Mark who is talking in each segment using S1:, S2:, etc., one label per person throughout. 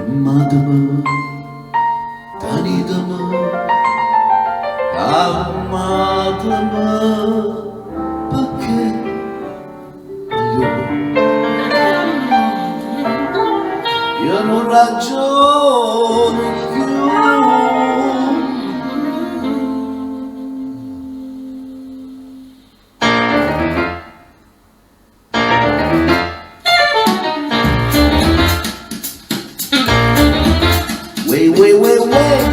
S1: madımı, tanıdımı, kalmadımı, perché io non ragiono più. Wait,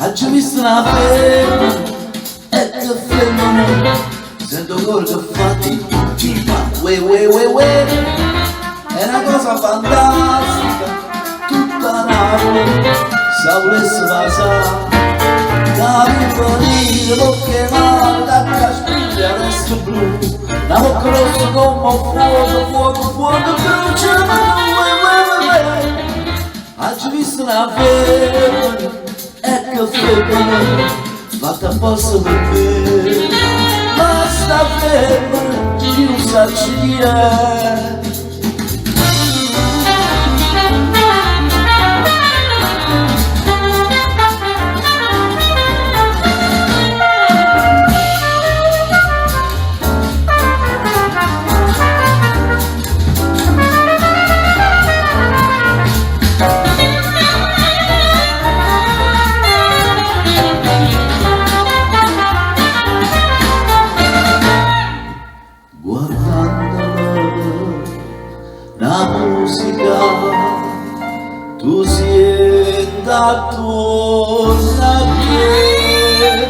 S1: oggi mi sta fermo e che fermo, sento ancora che fatti, wait, è una cosa fantastica, tutta Napoli, se volesse passare, da venire, bocche male, da caspiglia, resto blu, la bocca rossa come fuoco, che non c'è mai, oggi visto una ferma, ecco ferma, fatta apposta per me, ma sta ferma, chi non sa chi è. La musica, tu sei andato a me,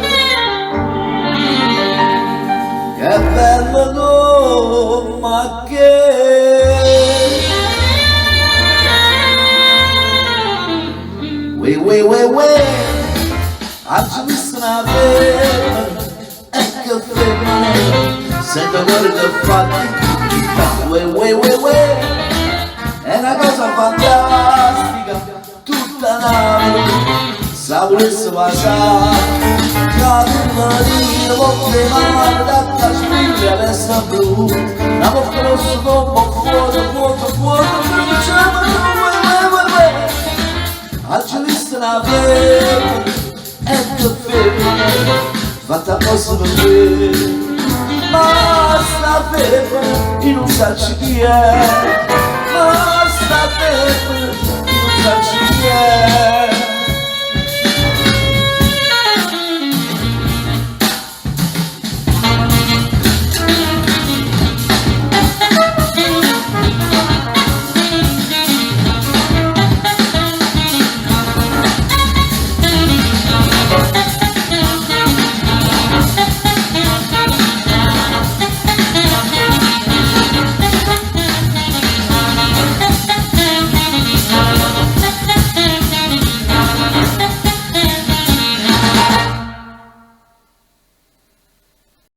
S1: che bello no, ma che wait, oggi mi sta ferma, e che ferma, sento ancora che fatti, wait, è una cosa fantastica, tutta Napoli, se volesse passare, Caterina, bocche male, da caspiglia, resta blu, la bocca rossa come fuoco, che non c'è mai, oggi vista una ferma, e che ferma, fatta apposta per me. Ma sta ferma, io non so chi è, ma sta ferma, io non so chi è.